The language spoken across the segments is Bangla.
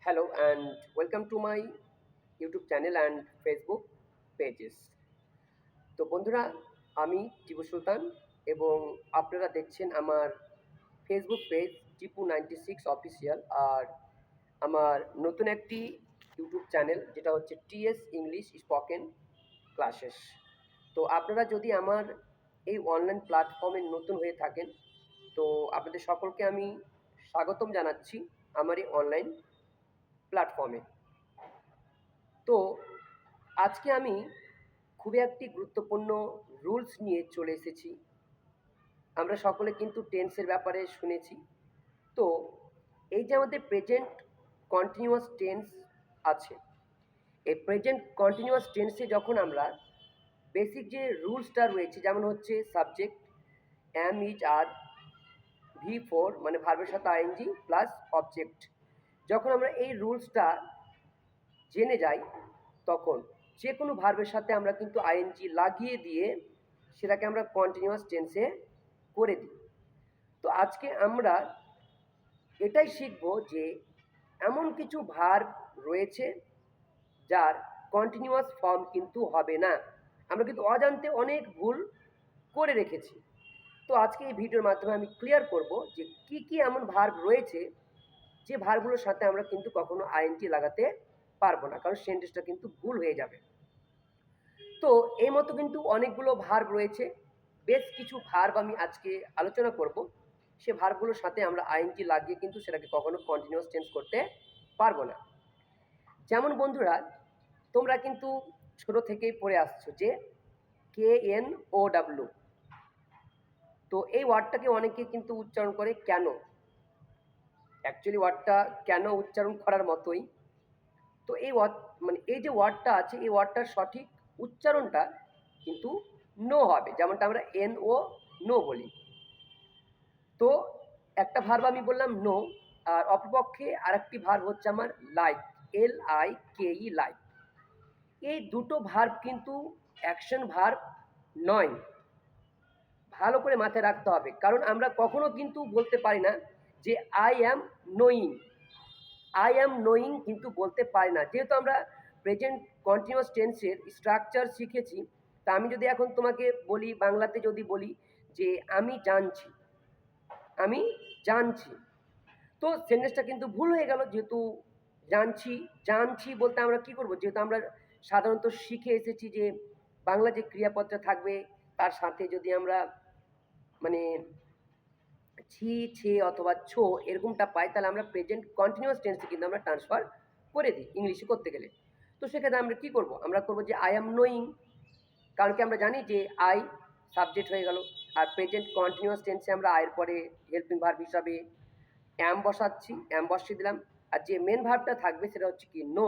Hello and welcome to my YouTube channel and Facebook pages. তো বন্ধুরা, আমি টিপু সুলতান এবং আপনারা দেখছেন আমার ফেসবুক পেজ টিপু96 অফিসিয়াল। আর আমার নতুন একটি ইউটিউব চ্যানেল যেটা হচ্ছে টিএস ইংলিশ স্পোকেন ক্লাসেস। তো আপনারা যদি আমার এই অনলাইন প্ল্যাটফর্মে নতুন হয়ে থাকেন, তো আপনাদের সকলকে আমি স্বাগতম জানাচ্ছি আমার এই অনলাইন প্ল্যাটফর্মে। তো আজকে আমি খুবই একটি গুরুত্বপূর্ণ রুলস নিয়ে চলে এসেছি। আমরা সকলে কিন্তু টেন্সের ব্যাপারে শুনেছি। তো এই যে আমাদের প্রেজেন্ট কন্টিনিউয়াস টেন্স আছে, এই প্রেজেন্ট কন্টিনিউয়াস টেন্সে যখন আমরা বেসিক যে রুলসটা রয়েছে, যেমন হচ্ছে subject am is R V4 মানে ভার্বের সাথে আইএনজি প্লাস অবজেক্ট, যখন আমরা এই রুলসটা জেনে যাই তখন যে কোনো ভার্বের সাথে আমরা কিন্তু আইএনজি লাগিয়ে দিয়ে সেটাকে আমরা কন্টিনিউয়াস টেন্সে করে দিই। তো আজকে আমরা এটাই শিখব যে এমন কিছু ভার্ব রয়েছে যার কন্টিনিউয়াস ফর্ম কিন্তু হবে না। আমরা কিন্তু অজান্তে অনেক ভুল করে রেখেছি। তো আজকে এই ভিডিওর মাধ্যমে আমি ক্লিয়ার করব যে কি কি এমন ভার্ব রয়েছে যে ভার্বগুলোর সাথে আমরা কিন্তু কখনো আইএনজি লাগাতে পারবো না, কারণ সেন্টেন্সটা কিন্তু ভুল হয়ে যাবে। তো এই মতো কিন্তু অনেকগুলো ভার্ব রয়েছে। বেশ কিছু ভার্ব আমি আজকে আলোচনা করব। সে ভার্বগুলোর সাথে আমরা আইএনজি লাগিয়ে কিন্তু সেটাকে কখনো কন্টিনিউয়াস টেন্স করতে পারবো না। যেমন বন্ধুরা, তোমরা কিন্তু ছোট থেকেই পড়ে আসছো যে KNOW। তো এই ওয়ার্ডটাকে অনেকে কিন্তু উচ্চারণ করে কেন। অ্যাকচুয়ালি ওয়ার্ডটা কেন উচ্চারণ করার মতোই। তো এই ওয়ার্ড মানে এই যে ওয়ার্ডটা আছে, এই ওয়ার্ডটার সঠিক উচ্চারণটা কিন্তু নো হবে, যেমনটা আমরা NO নো বলি। তো একটা ভার্ব আমি বললাম নো, আর অপরপক্ষে আরেকটি ভার্ব হচ্ছে আমার লাইক, LIKE লাইক। এই দুটো ভার্ব কিন্তু অ্যাকশন ভার্ব নয়। ভালো করে মাথায় রাখতে হবে, কারণ আমরা কখনো কিন্তু বলতে পারি না যে I am knowing. I am knowing কিন্তু বলতে পারি না, যেহেতু আমরা প্রেজেন্ট কন্টিনিউয়াস টেন্সের স্ট্রাকচার শিখেছি। তা আমি যদি এখন তোমাকে বলি, বাংলাতে যদি বলি যে আমি জানছি, আমি জানছি, তো সেন্টেন্সটা কিন্তু ভুল হয়ে গেল। যেহেতু জানছি জানছি বলতে আমরা কি করব, যেহেতু আমরা সাধারণত শিখে এসেছি যে বাংলা যে ক্রিয়াপদটা থাকবে তার সাথে যদি আমরা মানে ছি ছে অথবা ছো এরকমটা পাই, তাহলে আমরা প্রেজেন্ট কন্টিনিউয়াস টেন্সে কিন্তু আমরা ট্রান্সফার করে দিই ইংলিশে করতে গেলে। তো সেক্ষেত্রে আমরা কি করব, আমরা করব যে আই অ্যাম নোয়িং, কারণ কি আমরা জানি যে আই সাবজেক্ট হয়ে গেল। আর প্রেজেন্ট কন্টিনিউয়াস টেন্সে আমরা আয়ের পরে হেল্পিং ভার্ব হিসাবে অ্যাম বসাচ্ছি, অ্যাম বসিয়ে দিলাম। আর যে মেন ভার্বটা থাকবে সেটা হচ্ছে কি নো।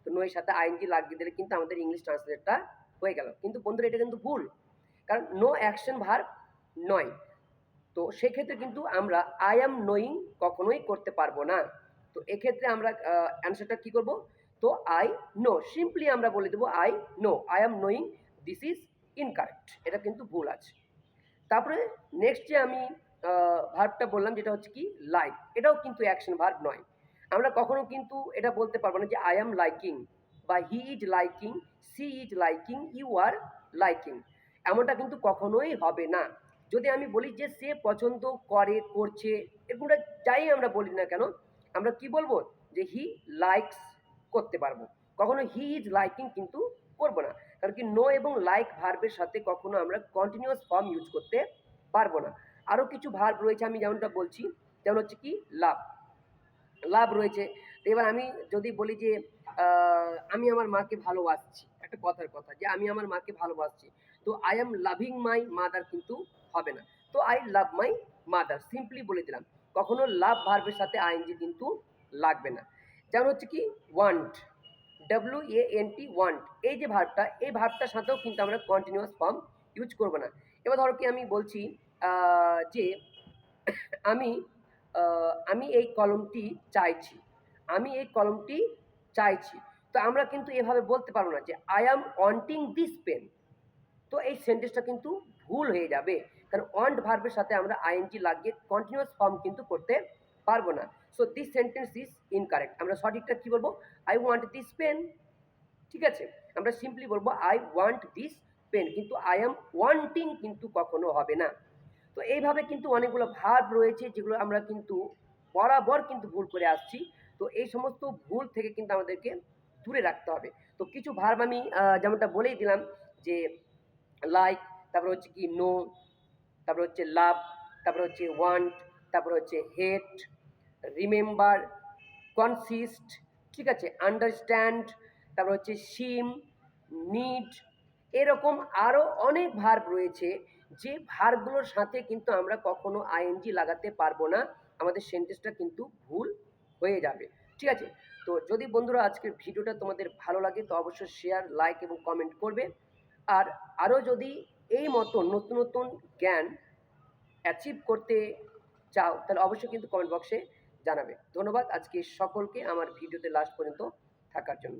তো নো এর সাথে আইএনজি লাগিয়ে দিলে কিন্তু আমাদের ইংলিশ ট্রান্সলেটটা হয়ে গেল। কিন্তু বন্ধুরা, এটা কিন্তু ভুল, কারণ নো অ্যাকশন ভার্ব নয়। তো সেক্ষেত্রে কিন্তু আমরা আই অ্যাম নোয়িং কখনোই করতে পারবো না। তো এক্ষেত্রে আমরা অ্যান্সারটা কি করব, তো আই নো সিম্পলি আমরা বলে দেবো I know, I am knowing this is incorrect, এটা কিন্তু ভুল আছে। তারপরে নেক্সট যে আমি ভার্বটা বললাম যেটা হচ্ছে কি লাইক, এটাও কিন্তু অ্যাকশন ভার্ব নয়। আমরা কখনো কিন্তু এটা বলতে পারবো না যে আই অ্যাম লাইকিং বা he is liking, she is liking, you are liking, এমনটা কিন্তু কখনোই হবে না। যদি আমি বলি যে সে পছন্দ করে, করছে, এরকমটা যাই আমরা বলি না কেন, আমরা কি বলবো যে হি লাইকস করতে পারবো, কখনো হি ইজ লাইকিং কিন্তু করবো না। কারণ কি নো এবং লাইক ভার্বের সাথে কখনো আমরা কন্টিনিউয়াস ফর্ম ইউজ করতে পারবো না। আরও কিছু ভার্ব রয়েছে, আমি যেমনটা বলছি, যেমন হচ্ছে কি লাভ, লাভ রয়েছে। তো এবার আমি যদি বলি যে আমি আমার মাকে ভালোবাসছি, একটা কথার কথা যে আমি আমার মাকে ভালোবাসছি, তো I am loving my mother কিন্তু হবে না। তো I love my mother simply বলে দিলাম, কখনো লাভ ভার্বের সাথে আইএনজি কিন্তু লাগবে না। যেমন হচ্ছে কি ওয়ান্ট, WANT ওয়ান্ট, এই যে ভার্বটা, এই ভার্বটার সাথেও কিন্তু আমরা কন্টিনিউয়াস ফর্ম ইউজ করব না। এবার ধরো কি আমি বলছি যে আমি আমি এই কলমটি চাইছি, আমি এই কলমটি চাইছি। তো আমরা কিন্তু এভাবে বলতে পারবো না যে I am wanting this pen. তো এই সেন্টেন্সটা কিন্তু ভুল হয়ে যাবে, কারণ ওয়ান্ট ভার্বের সাথে আমরা আইএনজি লাগিয়ে কন্টিনিউয়াস ফর্ম কিন্তু করতে পারবো না। So this sentence is incorrect. আমরা সঠিকটা কি বলবো? I want this pen. ঠিক আছে, আমরা সিম্পলি বলবো আই ওয়ান্ট দিস পেন, কিন্তু আই এম ওয়ান্টিং কিন্তু কখনো হবে না। তো এইভাবে কিন্তু অনেকগুলো ভার্ব রয়েছে যেগুলো আমরা কিন্তু বরাবর কিন্তু ভুল করে আসছি। তো এই সমস্ত ভুল থেকে কিন্তু আমাদেরকে দূরে রাখতে হবে। তো কিছু ভার্ব আমি যেমনটা বলেই দিলাম যে লাইক, তারপর হচ্ছে কি নো, তারপর হচ্ছে লাভ, তারপর হচ্ছে ওয়ান্ট, তারপর হচ্ছে হেট, রিমেম্বার, কনসিস্ট, ঠিক আছে, আন্ডারস্ট্যান্ড, তারপর হচ্ছে সিম, নিড, এরকম আরও অনেক ভার্ব রয়েছে যে ভার্বগুলোর সাথে কিন্তু আমরা কখনো আইএনজি লাগাতে পারবো না, আমাদের সেন্টেন্সটা কিন্তু ভুল হয়ে যাবে। ঠিক আছে, তো যদি বন্ধুরা আজকের ভিডিওটা তোমাদের ভালো লাগে তো অবশ্যই শেয়ার, লাইক এবং কমেন্ট করবে। আর আরও যদি এই মতো নতুন নতুন জ্ঞান অ্যাচিভ করতে চাও তাহলে অবশ্যই কিন্তু কমেন্ট বক্সে জানাবে। ধন্যবাদ আজকে সকলকে আমার ভিডিওতে লাস্ট পর্যন্ত থাকার জন্য।